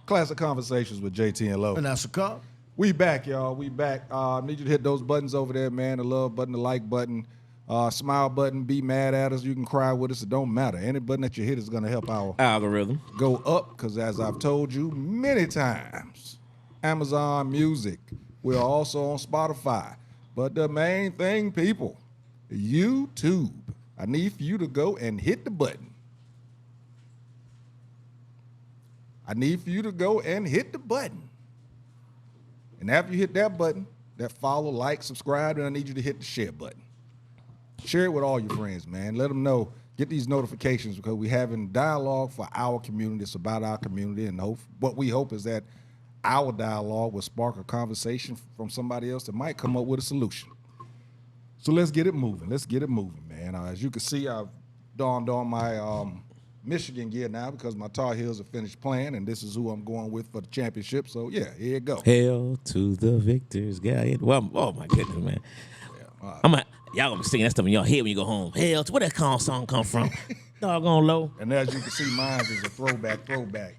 Classic Conversations with JT and Low. And that's a cop. We back, y'all. We back. Need you to hit those buttons over there, man. The love button, the like button, smile button. Be mad at us. You can cry with us. It don't matter. Any button that you hit is going to help our algorithm go up because, as I've told you many times, Amazon Music. We're also on Spotify. But the main thing, people, YouTube. I need for you to go and hit the button. I need for you to go and hit the button. And after you hit that button, that follow, like, subscribe, and I need you to hit the share button. Share it with all your friends, man. Let them know. Get these notifications because we're having dialogue for our community. It's about our community. And what we hope is that our dialogue will spark a conversation from somebody else that might come up with a solution. So let's get it moving. Let's get it moving, man. As you can see, I've donned on my Michigan gear now because my Tar Heels have finished playing, and this is who I'm going with for the championship. So, yeah, here you go. Hail to the victors, guy. Well, oh, my goodness, man. Yeah, y'all gonna be singing that stuff in your head when you go home. Hail to where that song come from? Doggone Low. And as you can see, mine is a throwback.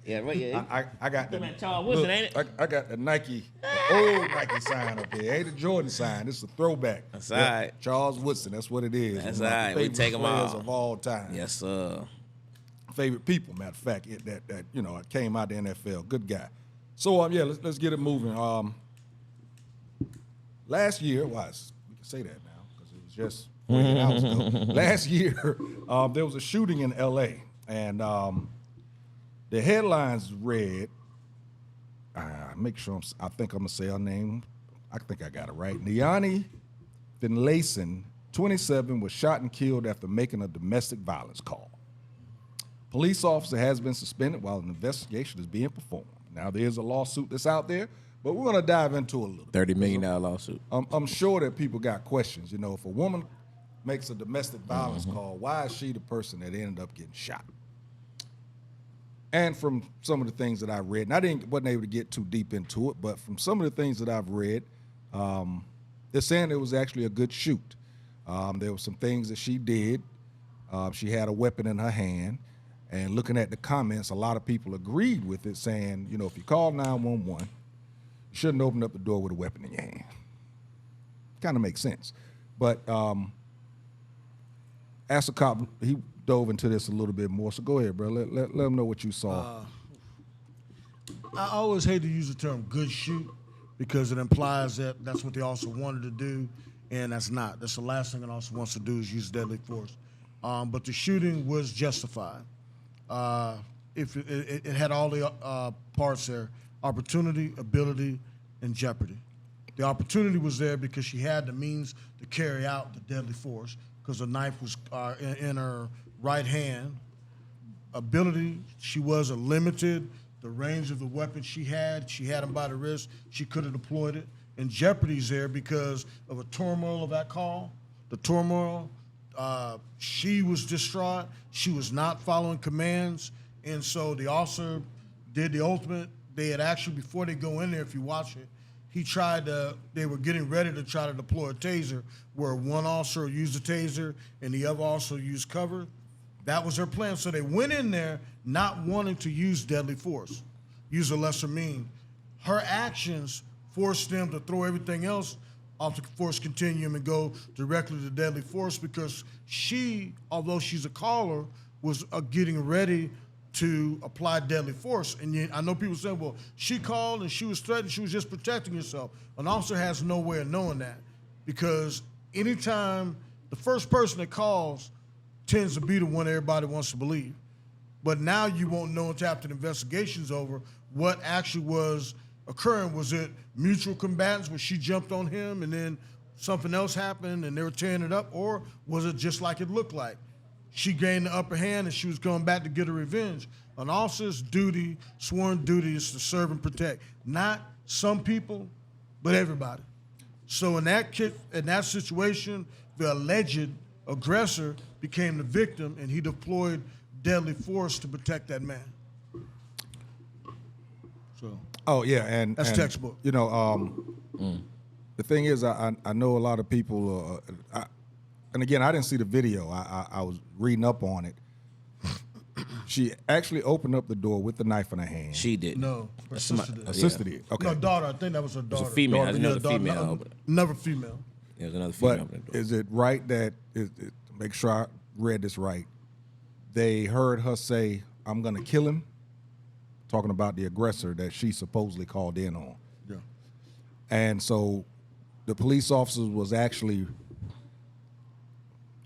Yeah, right. Yeah. I got the Charles Woodson, ain't it? I got the Nike, the old Nike sign up there. Ain't the Jordan sign. It's a throwback. That's all right. Charles Woodson. That's what it is. That's all right. We take them all of all time. Yes, sir. Favorite people, matter of fact, that came out the NFL. Good guy. So let's get it moving. Last year, we can say that now because it was just 48 hours ago. Last year, there was a shooting in L.A. and the headlines read. Make sure I think I'm gonna say her name. I think I got it right. Niani Finlayson, 27, was shot and killed after making a domestic violence call. Police officer has been suspended while an investigation is being performed. Now, there's a lawsuit that's out there, but we're going to dive into it a little $30 million lawsuit. I'm sure that people got questions. You know, if a woman makes a domestic violence call, why is she the person that ended up getting shot? And from some of the things that I read, and I wasn't able to get too deep into it, but from some of the things that I've read, they're saying it was actually a good shoot. There were some things that she did. She had a weapon in her hand. And looking at the comments, a lot of people agreed with it, saying, if you call 911, you shouldn't open up the door with a weapon in your hand. Kind of makes sense. But as a cop, he dove into this a little bit more. So go ahead, bro. Let them know what you saw. I always hate to use the term good shoot because it implies that that's what they also wanted to do, and that's not. That's the last thing an officer wants to do is use deadly force. But the shooting was justified. If it had all the parts there: opportunity, ability, and jeopardy. The opportunity was there because she had the means to carry out the deadly force because the knife was in her right hand. Ability, she wasn't limited. The range of the weapon she had him by the wrist. She could have deployed it. And jeopardy's there because of a turmoil of that call. The turmoil. She was distraught. She was not following commands. And so the officer did the ultimate. They had actually, before they go in there, if you watch it, they were getting ready to try to deploy a taser where one officer used a taser and the other officer used cover. That was their plan. So they went in there not wanting to use deadly force, use a lesser mean. Her actions forced them to throw everything else off the force continuum and go directly to deadly force because she, although she's a caller, was getting ready to apply deadly force. And I know people say, well, she called and she was threatened, she was just protecting herself. An officer has no way of knowing that because anytime the first person that calls tends to be the one everybody wants to believe. But now you won't know until after the investigation's over what actually was occurring. Was it mutual combatants where she jumped on him and then something else happened and they were tearing it up? Or was it just like it looked like? She gained the upper hand and she was going back to get her revenge. An officer's duty, sworn duty, is to serve and protect. Not some people, but everybody. So in that situation, the alleged aggressor became the victim and he deployed deadly force to protect that man. So. Oh yeah, and that's textbook. The thing is, I know a lot of people. And again, I didn't see the video. I was reading up on it. She actually opened up the door with the knife in her hand. She did. No, her sister did. Her sister did. Okay. No, daughter. I think that was her daughter. It was a female. There's another daughter, female. Another female. There's another female. But opening the door. is it right that, make sure I read this right, they heard her say, "I'm going to kill him," talking about the aggressor that she supposedly called in on. Yeah. And so the police officers was actually,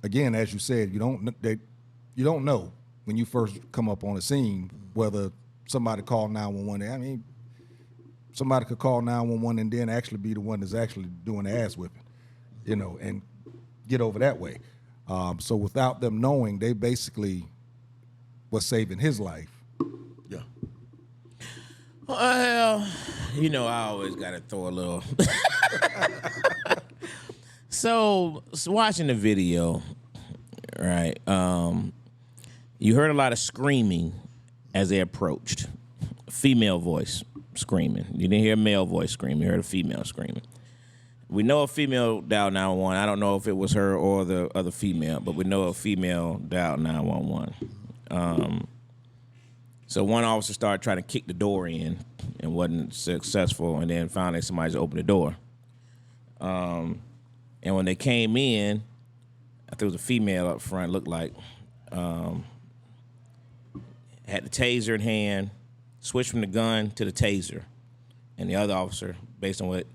again, as you said, you don't know when you first come up on the scene whether somebody called 911. I mean, somebody could call 911 and then actually be the one that's actually doing the ass whipping, and get over that way. So without them knowing, they basically was saving his life. Yeah. Well, I always got to throw a little. So watching the video, right? You heard a lot of screaming as they approached. Female voice screaming. You didn't hear a male voice screaming. You heard a female screaming. We know a female dialed 911. I don't know if it was her or the other female, but we know a female dialed 911. So one officer started trying to kick the door in and wasn't successful, and then finally somebody opened the door. And when they came in, I think it was a female up front, looked like, had the taser in hand, switched from the gun to the taser. And the other officer, based on what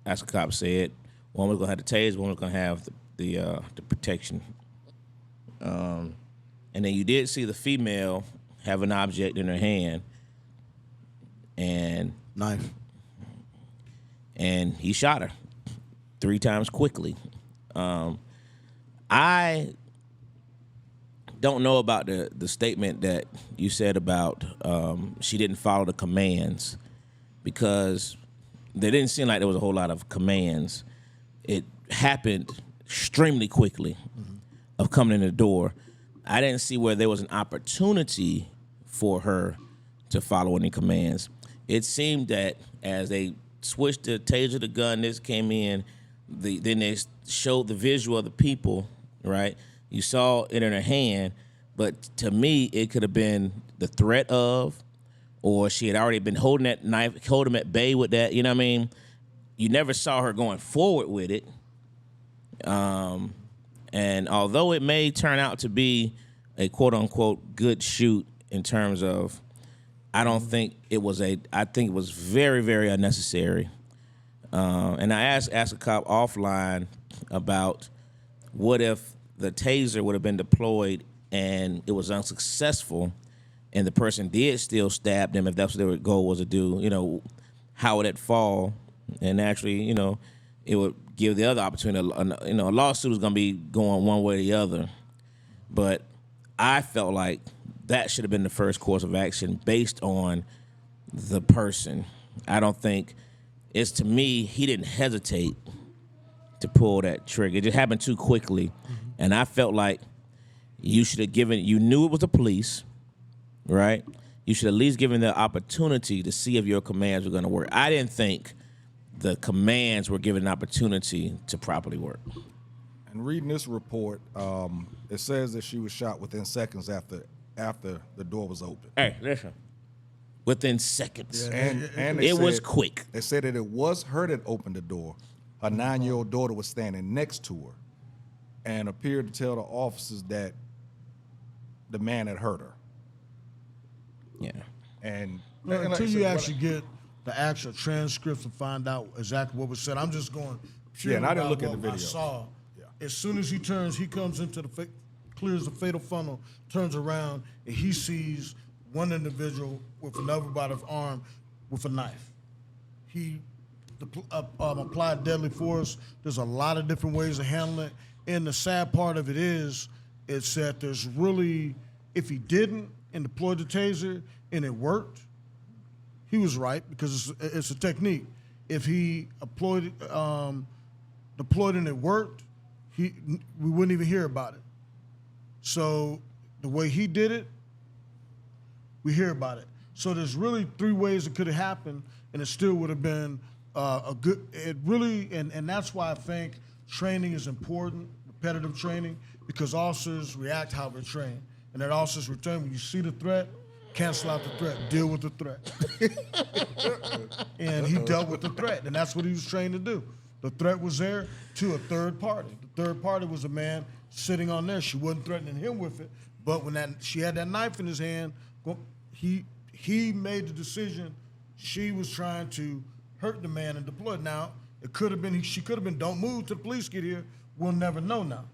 Ask a Cop said, one was going to have the taser, one was going to have the protection. And then you did see the female have an object in her hand, and Knife. And he shot her 3 times quickly. I don't know about the statement that you said about she didn't follow the commands, because there didn't seem like there was a whole lot of commands. It happened extremely quickly of coming in the door. I didn't see where there was an opportunity for her to follow any commands. It seemed that as they switched the taser to gun, this came in, then they showed the visual of the people, right? You saw it in her hand, but to me, it could have been the threat of, or she had already been holding that knife, holding him at bay with that, you know what I mean? You never saw her going forward with it. And although it may turn out to be a quote-unquote good shoot in terms of, I think it was very, very unnecessary. And I asked a cop offline about what if the taser would have been deployed and it was unsuccessful and the person did still stab them, if that's what their goal was to do, how would it fall? And actually, it would give the other opportunity. A lawsuit is going to be going one way or the other. But I felt like that should have been the first course of action based on the person. I don't think to me, he didn't hesitate to pull that trigger. It just happened too quickly. And I felt like you should have you knew it was the police, right? You should at least given the opportunity to see if your commands were going to work. I didn't think the commands were given an opportunity to properly work. And reading this report, it says that she was shot within seconds after the door was open. Hey, listen. Within seconds. And it was quick. They said that it was her that opened the door. Her 9-year-old daughter was standing next to her and appeared to tell the officers that the man had hurt her. Yeah. And Until you actually get the actual transcripts and find out exactly what was said, I'm just going. Yeah, and I didn't look at the video. I saw. Yeah. As soon as he comes into clears the fatal funnel, turns around, and he sees one individual with another by the arm with a knife. He applied deadly force. There's a lot of different ways to handle it. And the sad part of it is that there's really, if he didn't and deployed the taser and it worked, he was right, because it's a technique. If he deployed and it worked, we wouldn't even hear about it. So the way he did it, we hear about it. So there's really 3 ways it could have happened, and it still would have been a good. It really, and that's why I think training is important, repetitive training, because officers react how they're trained. and that officer's return, when you see the threat, cancel out the threat, deal with the threat. And he dealt with the threat, and that's what he was trained to do. The threat was there to a third party. The third party was a man sitting on there. She wasn't threatening him with it, but when she had that knife in his hand, he made the decision she was trying to hurt the man and deploy. Now, it could have been, she could have been, don't move till the police get here. We'll never know now.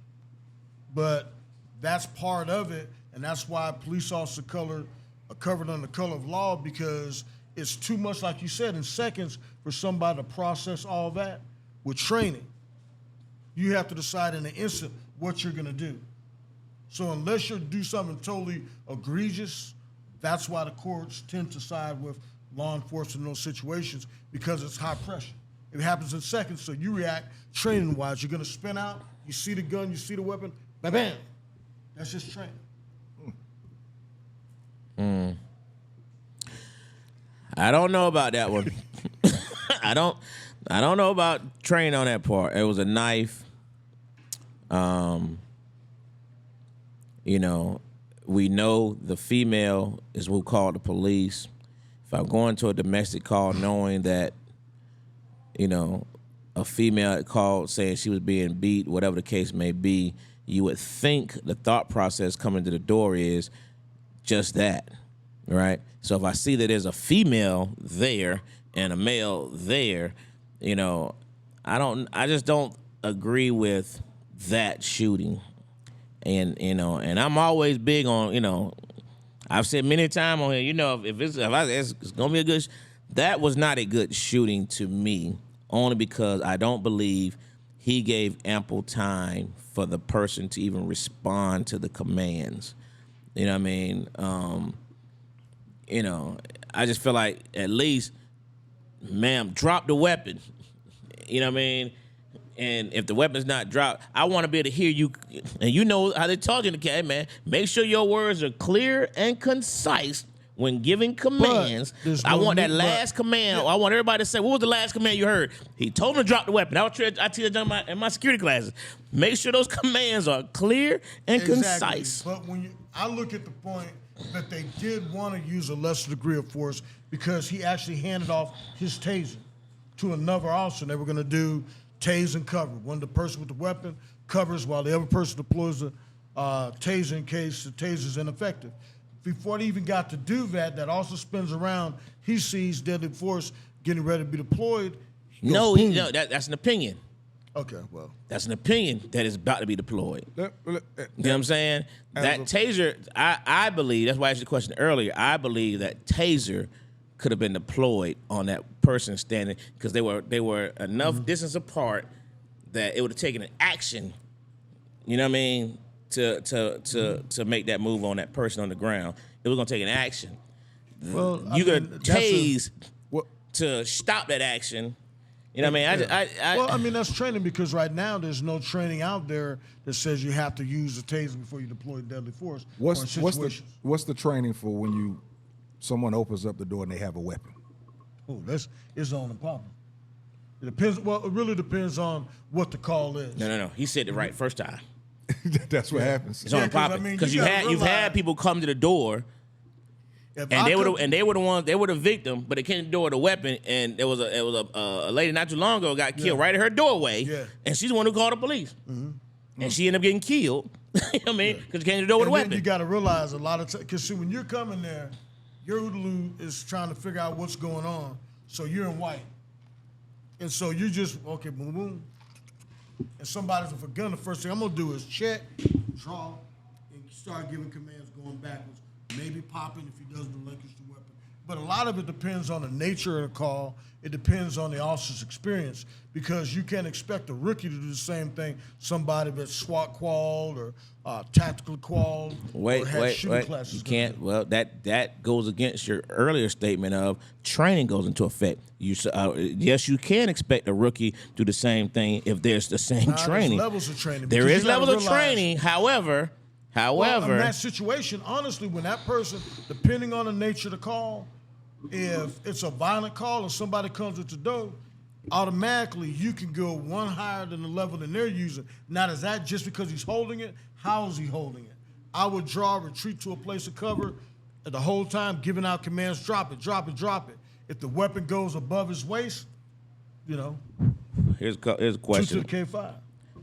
But that's part of it, and that's why police officer color are covered under the color of law, because it's too much, like you said, in seconds for somebody to process all that. With training, you have to decide in an instant what you're gonna do. So unless you do something totally egregious, that's why the courts tend to side with law enforcement in those situations, because it's high pressure. It happens in seconds, so you react training-wise. You're gonna spin out, you see the gun, you see the weapon, bam, bam. That's just training. I don't know about that one. I don't know about training on that part. It was a knife. You know, we know the female is who called the police. If I'm going to a domestic call knowing that, you know, a female had called saying she was being beat, whatever the case may be, you would think the thought process coming to the door is just that, right? So if I see that there's a female there and a male there, you know, I just don't agree with that shooting. And, you know, and I'm always big on, you know, I've said many times on here, you know, if it's gonna be a good, that was not a good shooting to me, only because I don't believe he gave ample time for the person to even respond to the commands. You know what I mean? You know, I just feel like at least, ma'am, drop the weapon. You know what I mean? And if the weapon's not dropped, I want to be able to hear you. And you know how they taught you in the case, man. Make sure your words are clear and concise when giving commands. I want that last command. I want everybody to say, what was the last command you heard? He told him to drop the weapon. I teach that in my security classes. Make sure those commands are clear and concise. But I look at the point that they did want to use a lesser degree of force, because he actually handed off his taser to another officer. They were going to do tase and cover. One, the person with the weapon covers while the other person deploys the taser in case the taser is ineffective. Before they even got to do that, that also spins around. He sees deadly force getting ready to be deployed. That's an opinion. Okay, well. That's an opinion that is about to be deployed. You know what I'm saying? That taser, I believe, that's why I asked you the question earlier, I believe that taser could have been deployed on that person standing, because they were enough distance apart that it would have taken an action, you know what I mean, to make that move on that person on the ground. It was gonna take an action. Well, you could tase to stop that action. You know what I mean? Well, I mean, that's training, because right now there's no training out there that says you have to use the taser before you deploy deadly force. What's the training for when someone opens up the door and they have a weapon? Oh, that's its own problem. It depends. Well, it really depends on what the call is. No. He said it right first time. That's what happens. It's on popping, because you've had people come to the door. And they were the ones. They were the victim, but they came to the door with a weapon, and there was a lady not too long ago got killed right at her doorway, and she's the one who called the police, and she ended up getting killed. You know what I mean? Because she came to the door with a weapon. You got to realize a lot of times, because when you're coming there, your OODA is trying to figure out what's going on, so you're in white, and so you just boom boom, and somebody's with a gun. The first thing I'm gonna do is check, draw, and start giving commands going backwards. Maybe popping if he doesn't relinquish the weapon. But a lot of it depends on the nature of the call. It depends on the officer's experience, because you can't expect a rookie to do the same thing somebody that's SWAT qualified or tactical qualified or has shooting classes. You can't. Well, that goes against your earlier statement of training goes into effect. Yes, you can expect a rookie to do the same thing if there's the same training. There's levels of training. There is levels of training. However, in that situation, honestly, when that person, depending on the nature of the call, if it's a violent call or somebody comes at the door, automatically you can go one higher than the level that they're using. Now, is that just because he's holding it? How is he holding it? I would draw, retreat to a place of cover, and the whole time giving out commands, drop it, drop it, drop it. If the weapon goes above his waist, you know. Here's a question. Shoot to the K5.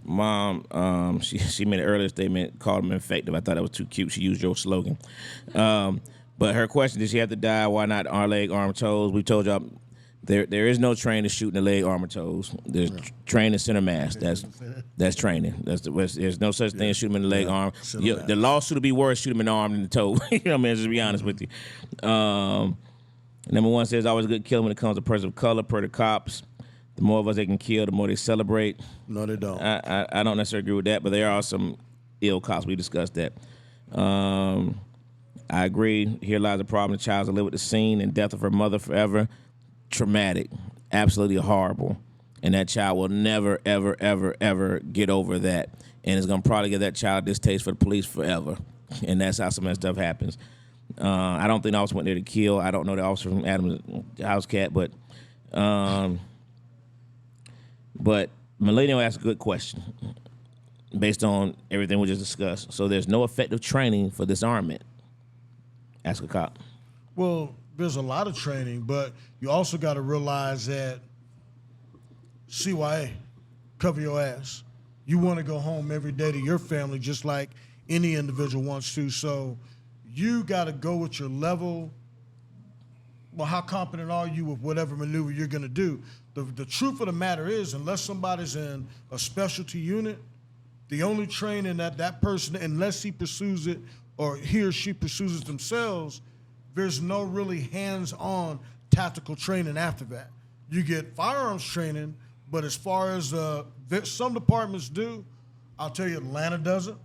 Mom, she made an earlier statement, called him effective. I thought that was too cute. She used your slogan. But her question, did she have to die? Why not our leg, arm, toes? We told y'all there is no training to shoot in the leg, arm, or toes. There's training center mass. That's training. There's no such thing as shooting in the leg, arm. The lawsuit would be worse, shoot him in the arm than the toe. You know what I mean? Just to be honest with you. Number one says always a good kill when it comes to person of color, per the cops. The more of us they can kill, the more they celebrate. No, they don't. I don't necessarily agree with that, but there are some ill cops. We discussed that. I agree. Here lies the problem. The child to live with the scene and death of her mother forever. Traumatic. Absolutely horrible. And that child will never, ever, ever, ever get over that. And it's going to probably give that child distaste for the police forever. And that's how some of that stuff happens. I don't think the officer went there to kill. I don't know the officer from Adams House Cat, but Millennial asked a good question based on everything we just discussed. So there's no effective training for disarmament. Ask a cop. Well, there's a lot of training, but you also got to realize that CYA, cover your ass. You want to go home every day to your family just like any individual wants to. So you got to go with your level. Well, how competent are you with whatever maneuver you're going to do? The truth of the matter is, unless somebody's in a specialty unit, the only training that person, unless he pursues it or he or she pursues it themselves, there's no really hands-on tactical training after that. You get firearms training, but as far as some departments do, I'll tell you Atlanta doesn't,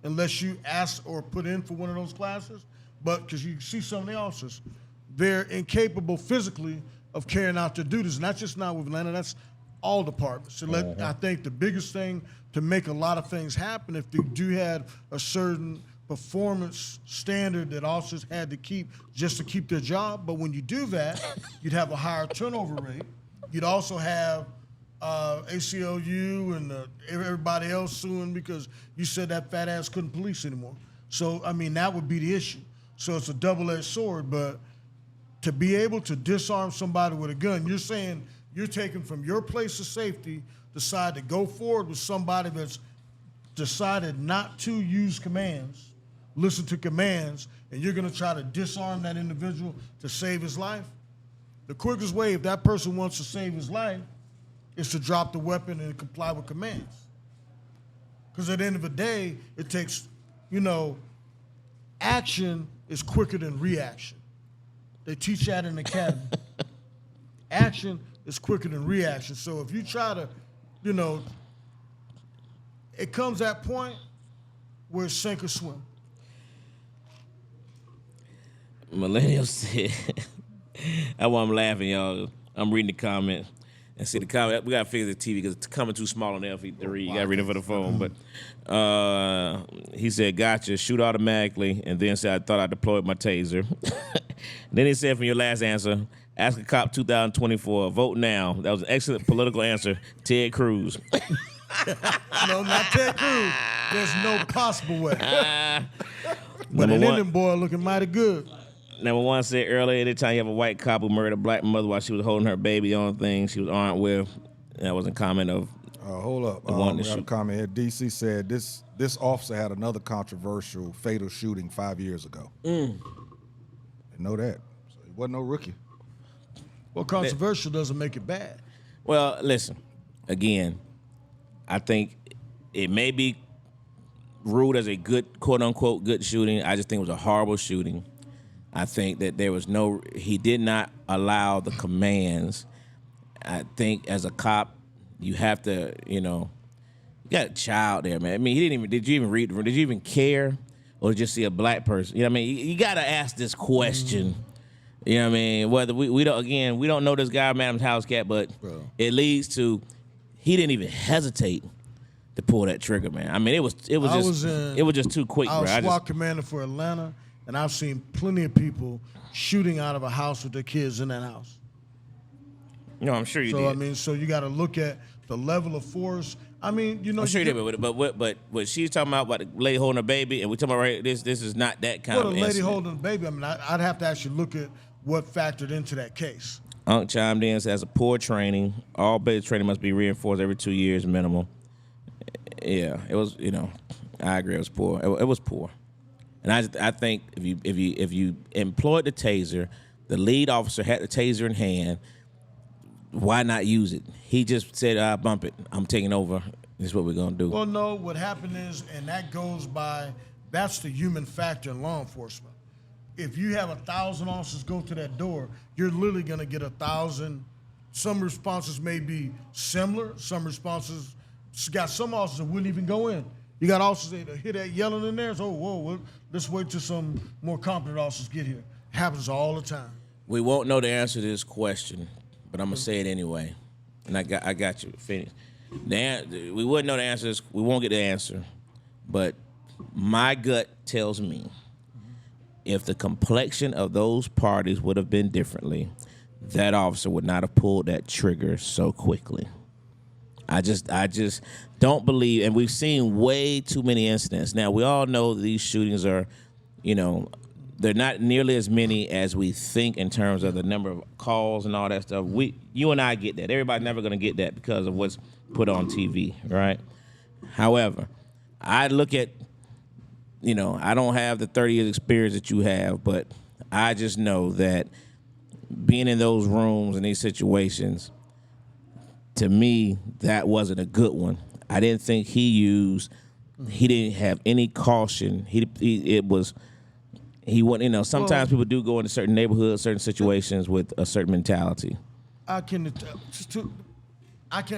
unless you ask or put in for one of those classes. But because you see some of the officers, they're incapable physically of carrying out their duties. And that's just not with Atlanta, that's all departments. So I think the biggest thing to make a lot of things happen, if you do have a certain performance standard that officers had to keep just to keep their job, but when you do that, you'd have a higher turnover rate. You'd also have ACLU and everybody else suing because you said that fat ass couldn't police anymore. So, I mean, that would be the issue. So it's a double-edged sword, but to be able to disarm somebody with a gun, you're saying you're taking from your place of safety, decide to go forward with somebody that's decided not to use commands, listen to commands, and you're going to try to disarm that individual to save his life. The quickest way, if that person wants to save his life, is to drop the weapon and comply with commands. Because at the end of the day, it takes, action is quicker than reaction. They teach that in the academy. Action is quicker than reaction. So if you try to, it comes that point where it's sink or swim. Millennial said, that's why I'm laughing, y'all. I'm reading the comment. And see the comment, we gotta figure the TV because it's coming too small on there to read. You gotta read it for the phone. But he said, gotcha, shoot automatically, and then said, I thought I deployed my taser. Then he said, from your last answer, ask a cop 2024, vote now. That was an excellent political answer. Ted Cruz. No, not Ted Cruz. There's no possible way. But an Indian boy looking mighty good. Number one said earlier, anytime you have a white cop who murdered a black mother while she was holding her baby, the only thing she was armed with, that was a comment of. Hold up. We got a comment here. DC said this officer had another controversial fatal shooting 5 years ago. Didn't know that. So he wasn't no rookie. Well, controversial doesn't make it bad. Well, listen, again, I think it may be ruled as a good, quote unquote, good shooting. I just think it was a horrible shooting. I think that he did not allow the commands. I think as a cop, you have to, you got a child there, man. I mean, did you even care? Or just see a black person? You know what I mean? You got to ask this question. You know what I mean? Whether we don't know this guy, Madam's House Cat, but it leads to, he didn't even hesitate to pull that trigger, man. I mean, it was just too quick, bro. I was SWAT commander for Atlanta, and I've seen plenty of people shooting out of a house with their kids in that house. I'm sure you did. So, I mean, so you got to look at the level of force. I mean, you know, I'm sure you did, but what she's talking about the lady holding a baby, and we talking about right, this is not that kind of a lady incident. holding a baby. I mean, I'd have to actually look at what factored into that case. Unc chimed in, says a poor training. All basic training must be reinforced every 2 years minimum. Yeah, it was. You know, I agree. It was poor. It was poor, and I think if you employed the taser, the lead officer had the taser in hand. Why not use it? He just said, bump it. I'm taking over. This is what we're going to do. Well, no, what happened is, and that goes by, that's the human factor in law enforcement. If you have 1,000 officers go to that door, you're literally going to get 1,000. Some responses may be similar. Some responses, you got some officers that wouldn't even go in. You got officers that hear that yelling in there. So, whoa, well, let's wait till some more competent officers get here. It happens all the time. We won't know the answer to this question, but I'm gonna say it anyway, and I got you. Finish. We wouldn't know the answers. We won't get the answer, but my gut tells me if the complexion of those parties would have been differently, that officer would not have pulled that trigger so quickly. I just don't believe, and we've seen way too many incidents. Now we all know these shootings are, you know, they're not nearly as many as we think in terms of the number of calls and all that stuff. You and I get that. Everybody's never going to get that because of what's put on TV, right? However, I look at, you know, I don't have the 30 years experience that you have, but I just know that being in those rooms and these situations, to me, that wasn't a good one. I didn't think he didn't have any caution. He went, you know, sometimes people do go into certain neighborhoods, certain situations with a certain mentality. I can't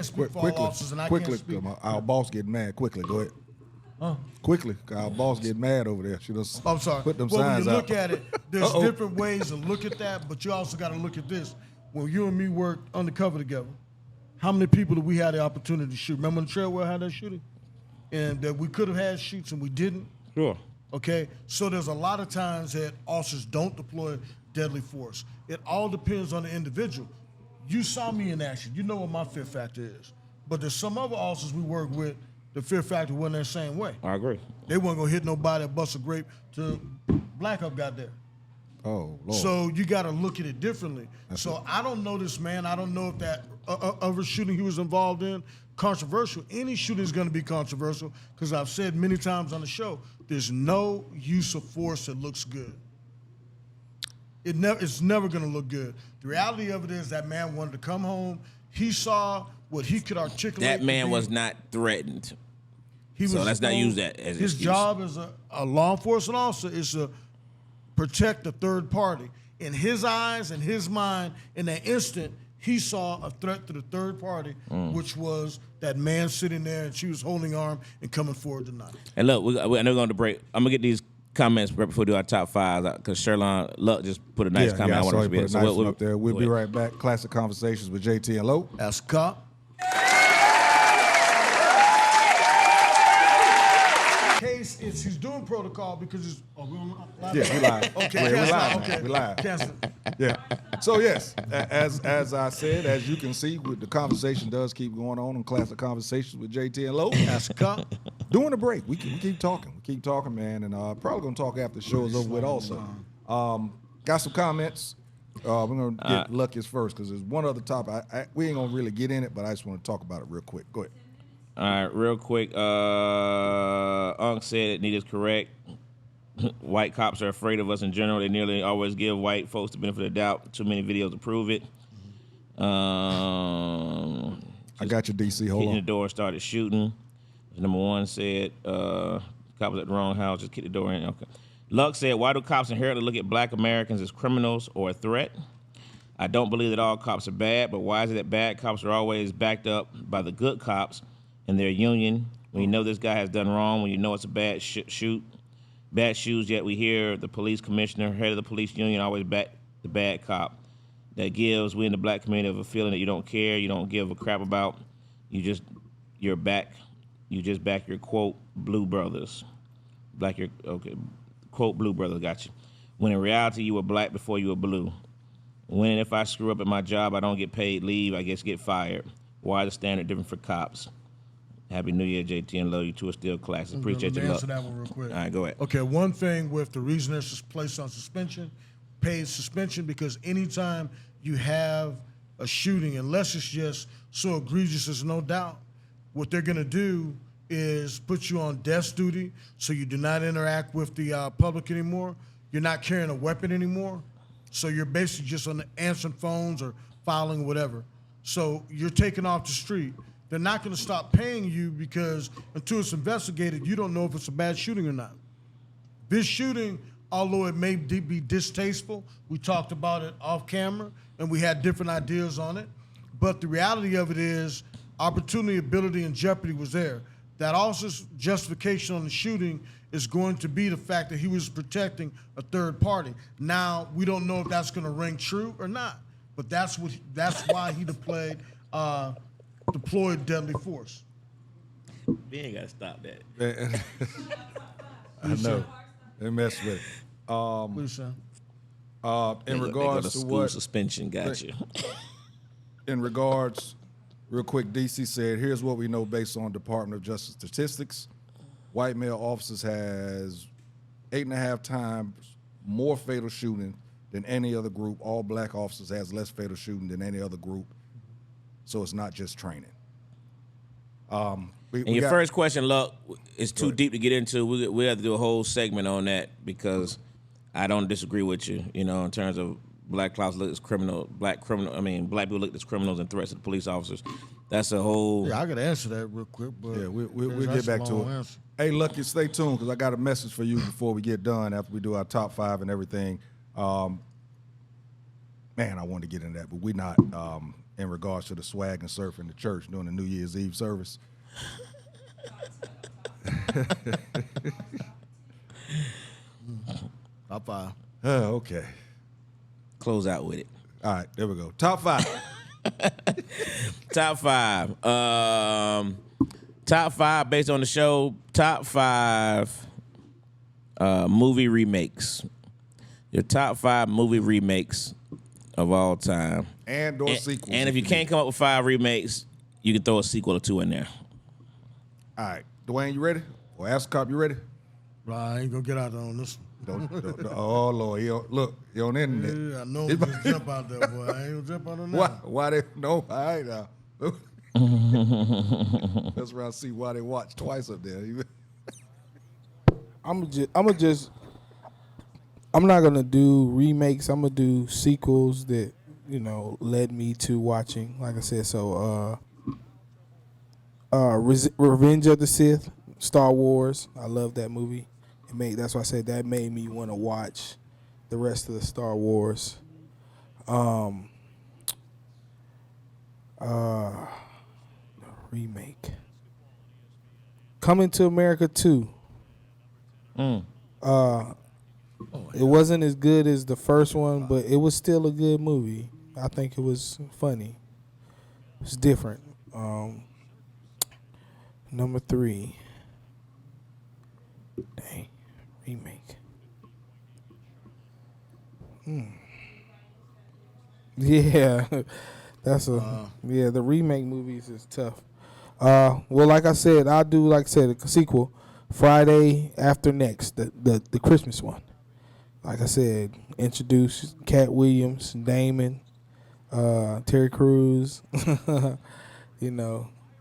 speak for all officers, and I quickly, can't speak. Our boss getting mad. Quickly, go ahead. Quickly, our boss getting mad over there. She just I'm sorry. put them well, signs when you out. look at it, there's different ways to look at that, but you also got to look at this. When you and me worked undercover together, how many people did we have the opportunity to shoot? Remember when the Trailwell had that shooting? And that we could have had shoots and we didn't? Sure. Okay? So there's a lot of times that officers don't deploy deadly force. It all depends on the individual. You saw me in action. You know what my fear factor is. But there's some other officers we work with, the fear factor wasn't that same way. I agree. They weren't going to hit nobody that bust a grape till Black Up got there. Oh, Lord. So you got to look at it differently. I don't know this man. I don't know if that other shooting he was involved in, controversial. Any shooting is going to be controversial because I've said many times on the show, there's no use of force that looks good. It's never going to look good. The reality of it is that man wanted to come home. He saw what he could articulate. That man was not threatened. So let's not use that as an his excuse. job as a law enforcement officer is to protect the third party. In his eyes and his mind, in that instant, he saw a threat to the third party, which was that man sitting there and she was holding arm and coming forward tonight. And look, I know we're going to break. I'm going to get these comments right before we do our top five because Sherlon Luck just put a nice comment. I I saw want you to put a nice one up there. We'll go be ahead. right back. Classic Conversations with JT and Lo. As a cop. Case is he's doing protocol because he's. Oh, we on live? Yeah, we live. Okay, Yeah, we cancel. live. Okay, We live. cancel. Yeah. So yes, as I said, as you can see, the conversation does keep going on Classic Conversations with JT and Lo. As a cop. During the break, we keep talking. We keep talking, man, and probably gonna talk after the show is over with. Also, got some comments. We're gonna get Lucky's first because there's one other topic. We ain't gonna really get in it, but I just want to talk about it real quick. Go ahead. All right, real quick. Unc said it needed correct. White cops are afraid of us in general. They nearly always give white folks the benefit of the doubt. Too many videos to prove it. I got you, DC. Hold Hitting the on. door, started shooting. Number one said, cop was at the wrong house, just kick the door in. Okay. Luck said, why do cops inherently look at black Americans as criminals or a threat? I don't believe that all cops are bad, but why is it that bad cops are always backed up by the good cops in their union? When you know this guy has done wrong, when you know it's a bad shoot, bad shoes, yet we hear the police commissioner, head of the police union, always back the bad cop. That gives we in the black community a feeling that you don't care, you don't give a crap about. You just back your quote blue brothers. Quote blue brothers, got you. When in reality you were black before you were blue. When if I screw up at my job, I don't get paid leave, I guess get fired. Why is the standard different for cops? Happy New Year, JT, and love you too. Still classic. Appreciate Let your me love. answer that one real quick. All right, go ahead. Okay, one thing with the reason it's placed on suspension, paid suspension, because anytime you have a shooting, unless it's just so egregious as no doubt, what they're going to do is put you on desk duty so you do not interact with the public anymore. You're not carrying a weapon anymore. So you're basically just on answering phones or filing whatever. So you're taken off the street. They're not going to stop paying you because until it's investigated, you don't know if it's a bad shooting or not. This shooting, although it may be distasteful, we talked about it off camera and we had different ideas on it. But the reality of it is opportunity, ability, and jeopardy was there. That also justification on the shooting is going to be the fact that he was protecting a third party. Now, we don't know if that's going to ring true or not, but that's why he deployed deadly force. We ain't got to stop that. I know. They mess with it. Please, sir. In They regards go to school what, suspension, got you. in regards, real quick, DC said, here's what we know based on Department of Justice statistics. White male officers has 8.5 times more fatal shooting than any other group. All black officers has less fatal shooting than any other group. So it's not just training. And your first question, Luck, is too deep to get into. We have to do a whole segment on that because I don't disagree with you. You know, in terms of black people look as criminals and threats to the police officers. That's a whole. Yeah, I got to answer that real quick. But yeah, we'll get back to it. Answer. Hey, Lucky, stay tuned because I got a message for you before we get done after we do our top 5 and everything. Man, I wanted to get into that, but we're not in regards to the swag and surf in the church during the New Year's Eve service. Top 5. Okay. Close out with it. All right, there we go. Top 5. Top 5. Top 5 based on the show. Top 5 movie remakes. Your top 5 movie remakes of all time. And sequels. And if you can't come up with 5 remakes, you can throw a sequel or 2 in there. All right. Dwayne, you ready? Or Ascop, you ready? I ain't going to get out there on this one. Don't, oh, Lord. Look, you're on the internet. Yeah, I know I'm just jump out there, boy. I ain't going to jump out on that. Why they, no, all right now. Let's around see why they watch twice up there. I'm not gonna do remakes. I'm gonna do sequels that led me to watching. Like I said, so Revenge of the Sith, Star Wars. I love that movie. That's why I said that made me want to watch the rest of the Star Wars. Remake. Coming to America 2. It wasn't as good as the first one, but it was still a good movie. I think it was funny. It's different. Number 3. Dang. Remake. Yeah. That's the remake movies is tough. Well, like I said, I'll do, a sequel Friday after next, the Christmas one. Like I said, introduce Cat Williams, Damon, Terry Crews.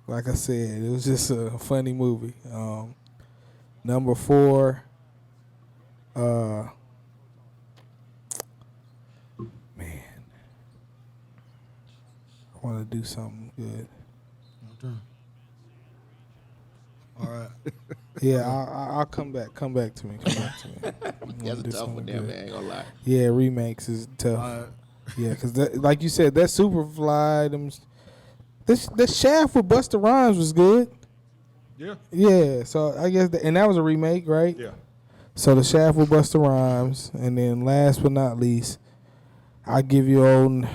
Like I said, it was just a funny movie. Number 4, man, I want to do something good. All right. Yeah, I'll come back. Come back to me. That's a tough one there, man. I ain't gonna lie. Yeah, remakes is tough. Yeah, because like you said, that Superfly, the Shaft with Busta Rhymes was good. Yeah. Yeah, so I guess, and that was a remake, right? Yeah. So the Shaft with Busta Rhymes, and then last but not least, I'll give you old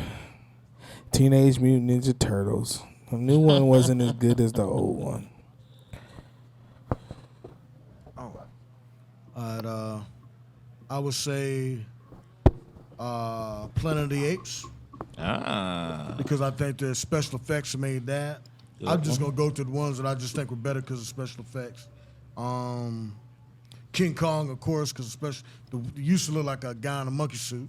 Teenage Mutant Ninja Turtles. The new one wasn't as good as the old one. I would say Planet of the Apes. Ah. Because I think the special effects made that. I'm just gonna go to the ones that I just think were better because of special effects. King Kong, of course, because especially the used to look like a guy in a monkey suit.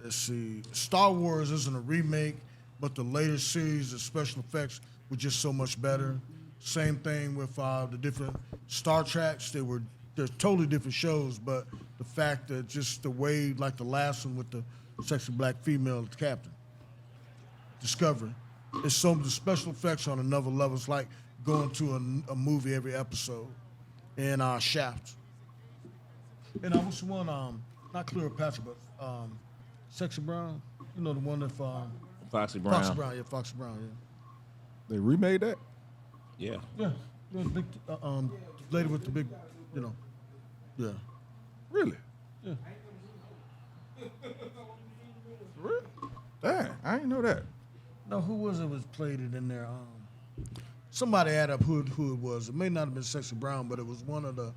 Let's see. Star Wars isn't a remake, but the later series, the special effects were just so much better. Same thing with the different Star Treks. They're totally different shows, but the fact that just the way, like the last one with the sexy black female captain, Discovery, it's the special effects on another level. It's like going to a movie every episode. And Shaft. And what's the one? Not Cleopatra, but Sexy Brown. You know the one that Foxy Brown. Foxy Brown, yeah, Foxy Brown, yeah. They remade that? Yeah. Yeah, the big lady with the big, yeah. Really? Yeah. Really? Dang, I didn't know that. No, who was played it in there? Somebody add up who it was. It may not have been Sexy Brown, but it was one of the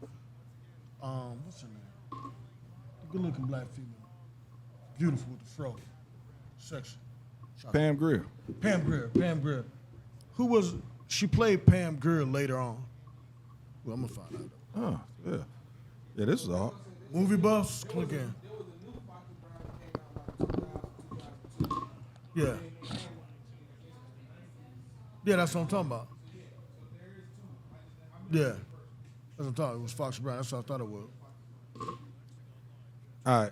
what's her name? The good-looking black female, beautiful with the fro, sexy. Pam Grier. Pam Grier. Who was? She played Pam Grier later on. Well, I'm gonna find out. Oh, yeah. Yeah, this is all. Movie buffs, click in. Yeah. Yeah, that's what I'm talking about. Yeah. That's what I'm talking about. It was Fox Brown. That's what I thought it was. All right.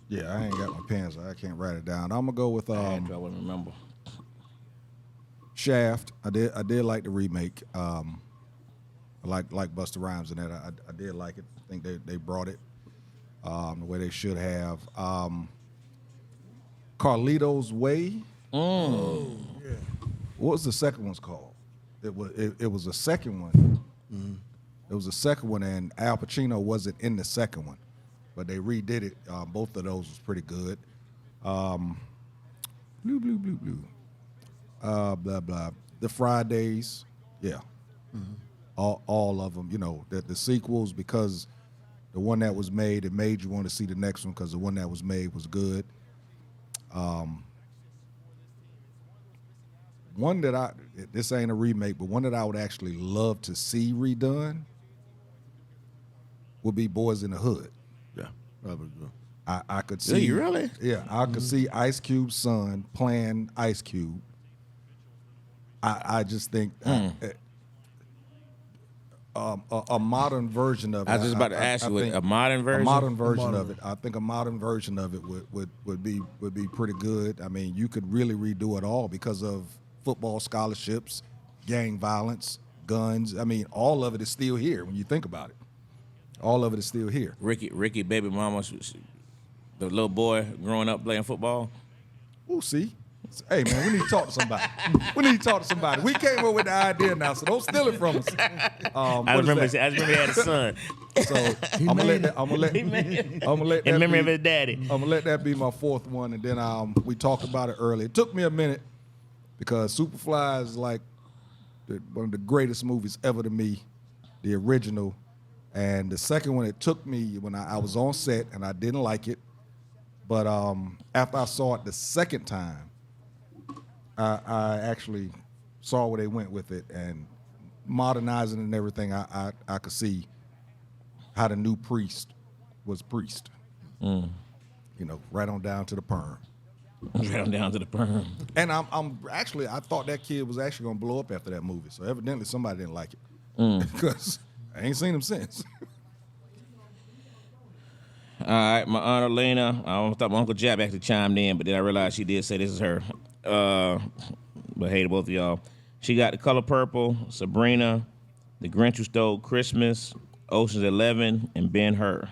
Yeah, I ain't got my pen, so I can't write it down. I'm gonna go with I wouldn't remember. Shaft. I did like the remake. I like Busta Rhymes in that. I did like it. I think they brought it the way they should have. Carlito's Way. Yeah. What was the second one's called? It was a second one. Mm-hmm. It was a second one, and Al Pacino wasn't in the second one, but they redid it. Both of those was pretty good. Blue. Blah blah. The Fridays, yeah. Mm-hmm. All of them. You know, the sequels, because the one that was made, it made you want to see the next one because the one that was made was good. One that this ain't a remake, but one that I would actually love to see redone would be Boys in the Hood. Yeah, probably good. I could see. You really? Yeah, I could see Ice Cube's son playing Ice Cube. I just think a modern version of it. I was just about to ask you, a modern version? A modern version of it. I think a modern version of it would be pretty good. I mean, you could really redo it all because of football scholarships, gang violence, guns. I mean, all of it is still here when you think about it. All of it is still here. Ricky baby mama, the little boy growing up playing football. We'll see. Hey, man, we need to talk to somebody. We came up with the idea now, so don't steal it from us. I remember he had a son. So I'm gonna let that in memory be, of his daddy. I'm gonna let that be my fourth one, and then we talked about it earlier. It took me a minute because Superfly is like one of the greatest movies ever to me, the original. And the second one, it took me when I was on set and I didn't like it, but after I saw it the second time, I actually saw where they went with it and modernizing and everything. I could see how the new priest was priest. You know, right on down to the perm. Right on down to the perm. And I thought that kid was actually gonna blow up after that movie. So evidently somebody didn't like it because I ain't seen him since. All right, my Aunt Elena. I thought my Uncle Jab actually chimed in, but then I realized she did say this is her. But hey to both of y'all. She got The Color Purple, Sabrina, The Grinch Who Stole Christmas, Ocean's 11, and Ben-Hur.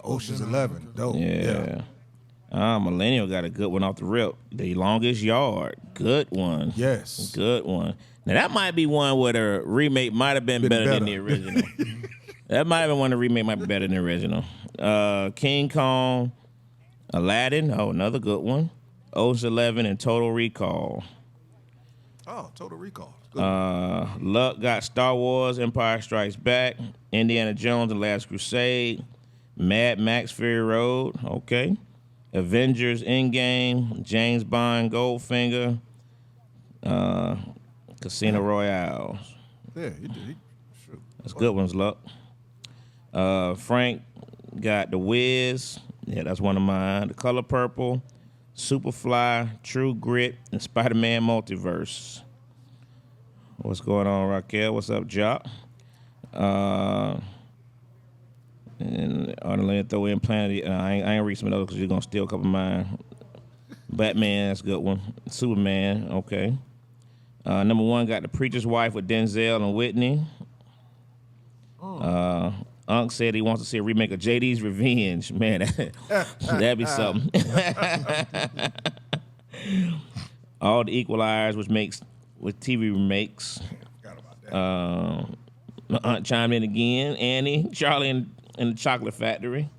Ocean's 11. Dope. Yeah. Millennial got a good one off the rip. The Longest Yard. Good one. Yes. Good one. Now, that might be one where the remake might have been better than the original. That might have been one the remake might be better than the original. King Kong, Aladdin. Oh, another good one. Ocean's 11 and Total Recall. Oh, Total Recall. Luck got Star Wars, Empire Strikes Back, Indiana Jones and Last Crusade, Mad Max Fury Road. Okay. Avengers Endgame, James Bond Goldfinger, Casino Royale. Yeah, he did. Shoot. That's good ones, Luck. Frank got The Wiz. Yeah, that's one of mine. The Color Purple, Superfly, True Grit, and Spider-Man Multiverse. What's going on, Raquel? What's up, Jock? And I'm going to throw in Planet. I ain't read some of those because you're going to steal a couple of mine. Batman, that's a good one. Superman, okay. Number 1 got The Preacher's Wife with Denzel and Whitney. Unc said he wants to see a remake of JD's Revenge. Man, that'd be something. All the Equalizers, which makes with TV remakes. Forgot about that. My aunt chimed in again. Annie, Charlie and the Chocolate Factory.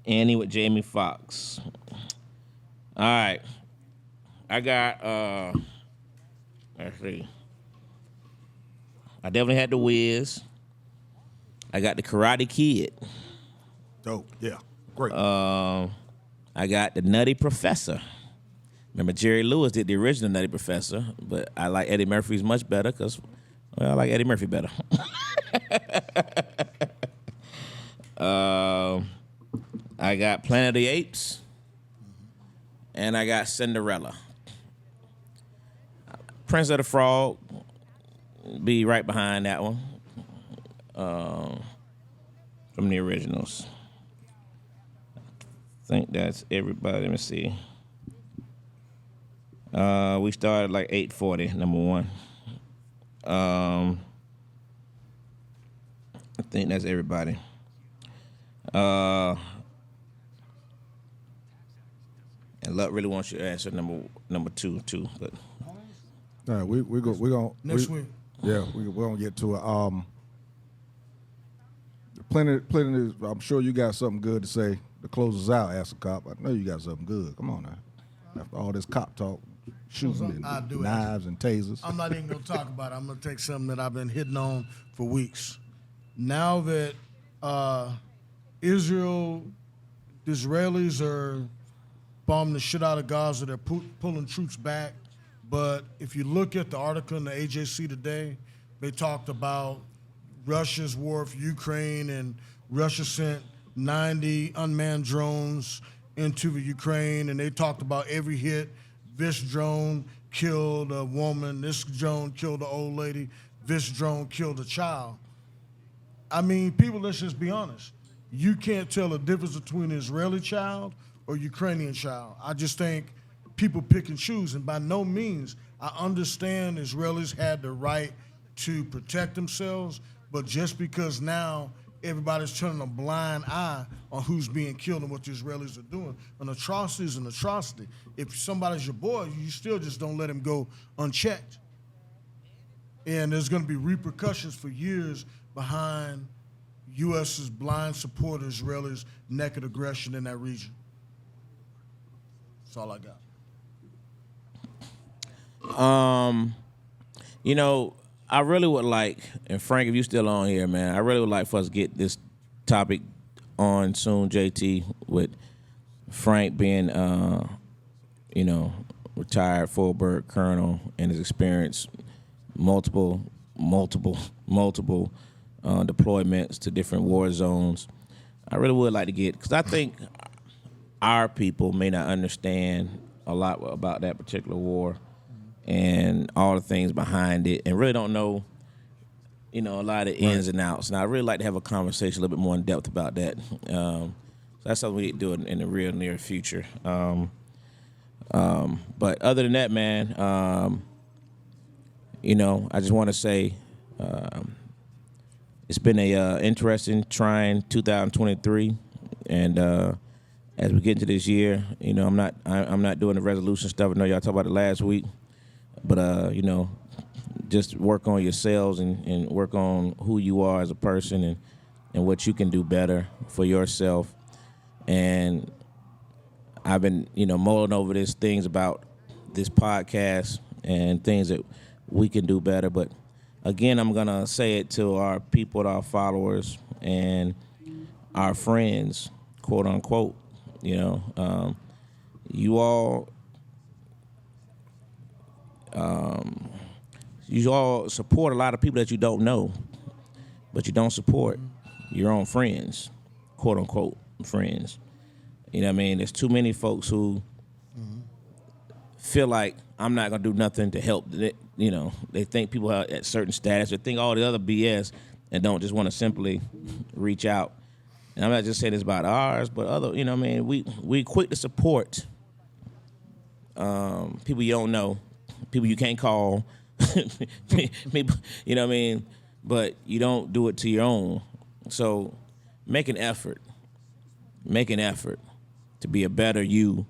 Annie with Jamie Foxx. All right. I got, let's see. I definitely had The Wiz. I got The Karate Kid. Dope. Yeah. Great. I got The Nutty Professor. Remember, Jerry Lewis did the original Nutty Professor, but I like Eddie Murphy's much better because, well, I like Eddie Murphy better. I got Planet of the Apes, and I got Cinderella. Prince of the Frog be right behind that one from the originals. I think that's everybody. Let me see. We started like 8:40, number 1. I think that's everybody. And Luck really wants you to answer number 2 too. But All right, we're gonna Next week. Yeah, we're gonna get to it. Plenty. I'm sure you got something good to say to close us out, Ask a Cop. I know you got something good. Come on now. After all this cop talk, shooting I'll and do it. knives and tasers. I'm not even going to talk about it. I'm going to take something that I've been hitting on for weeks. Now that the Israelis are bombing the shit out of Gaza, they're pulling troops back. But if you look at the article in the AJC today, they talked about Russia's war for Ukraine, and Russia sent 90 unmanned drones into the Ukraine, and they talked about every hit. This drone killed a woman. This drone killed an old lady. This drone killed a child. I mean, people, let's just be honest. You can't tell the difference between an Israeli child or Ukrainian child. I just think people pick and choose, and by no means, I understand Israelis had the right to protect themselves, but just because now everybody's turning a blind eye on who's being killed and what the Israelis are doing. An atrocity is an atrocity. If somebody's your boy, you still just don't let him go unchecked. And there's going to be repercussions for years behind U.S.'s blind support of Israelis' naked aggression in that region. That's all I got. You know, I really would like, and Frank, if you still on here, man, I really would like for us to get this topic on soon, JT, with Frank being, retired Fulbright colonel and his experience, multiple deployments to different war zones. I really would like to get, because I think our people may not understand a lot about that particular war and all the things behind it, and really don't know, a lot of the ins and outs. And I'd really like to have a conversation a little bit more in depth about that. So that's something we can do in the real near future. But other than that, man, I just want to say it's been a interesting, trying 2023, and as we get into this year, I'm not doing the resolution stuff. I know y'all talked about it last week. But, just work on yourselves and work on who you are as a person and what you can do better for yourself. And I've been, mulling over these things about this podcast and things that we can do better. But, again, I'm going to say it to our people, our followers, and our friends, quote, unquote. You know, you all support a lot of people that you don't know, but you don't support your own friends, quote unquote friends. You know what I mean? There's too many folks who feel like I'm not gonna do nothing to help. You know, they think people are at certain status, they think all the other BS, and don't just want to simply reach out. And I'm not just saying this about ours, but other. You know what I mean? We quick to support people you don't know, people you can't call. People, you know what I mean? But you don't do it to your own. So make an effort to be a better you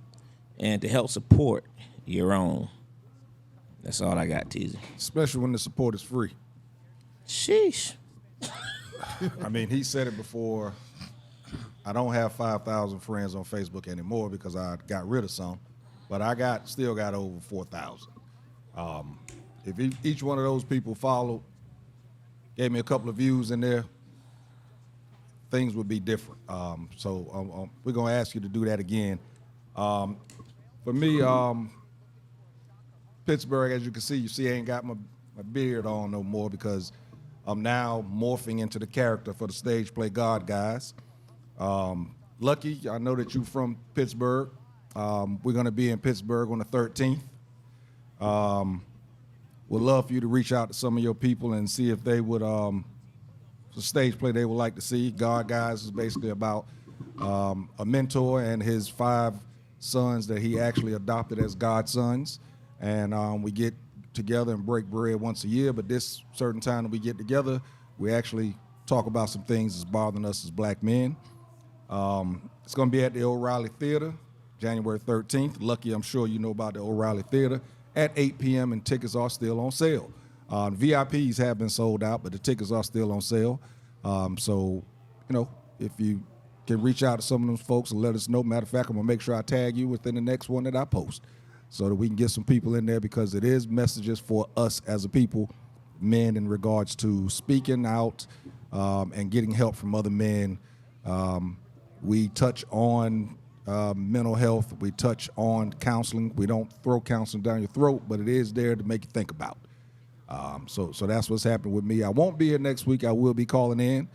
and to help support your own. That's all I got, Teasy. Especially when the support is free. Sheesh. I mean, he said it before. I don't have 5,000 friends on Facebook anymore because I got rid of some, but I still got over 4,000. If each one of those people followed, gave me a couple of views in there, things would be different. So we're going to ask you to do that again. For me, Pittsburgh, as you can see, I ain't got my beard on no more because I'm now morphing into the character for the stage play God Guys. Lucky, I know that you're from Pittsburgh. We're going to be in Pittsburgh on the 13th. Would love for you to reach out to some of your people and see if they would, the stage play they would like to see. God Guys is basically about a mentor and his 5 sons that he actually adopted as godsons. And we get together and break bread once a year, but this certain time that we get together, we actually talk about some things that's bothering us as black men. It's going to be at the O'Reilly Theater, January 13th. Lucky, I'm sure you know about the O'Reilly Theater at 8 p.m. and tickets are still on sale. VIPs have been sold out, but the tickets are still on sale. So, you know, if you can reach out to some of those folks and let us know. Matter of fact, I'm going to make sure I tag you within the next one that I post so that we can get some people in there because it is messages for us as a people, men, in regards to speaking out and getting help from other men. We touch on mental health. We touch on counseling. We don't throw counseling down your throat, but it is there to make you think about. So that's what's happening with me. I won't be here next week. I will be calling in.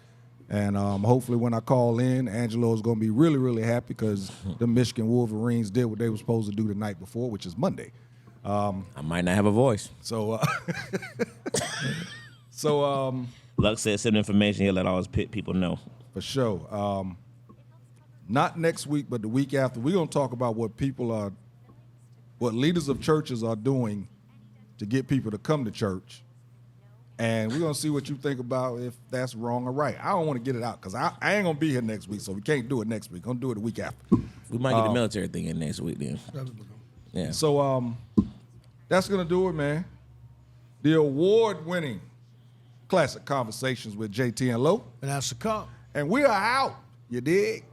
And hopefully when I call in, Angelo is going to be really, really happy because the Michigan Wolverines did what they were supposed to do the night before, which is Monday. I might not have a voice. So Luck said send information. He'll let all his pit people know. For sure. Not next week, but the week after, we're going to talk about what leaders of churches are doing to get people to come to church. And we're going to see what you think about if that's wrong or right. I don't want to get it out because I ain't going to be here next week, so we can't do it next week. Going to do it the week after. We might get the military thing in next week then. Yeah. So that's going to do it, man. The award-winning Classic Conversations with JT and Lo. And that's a cup. And we are out. You dig?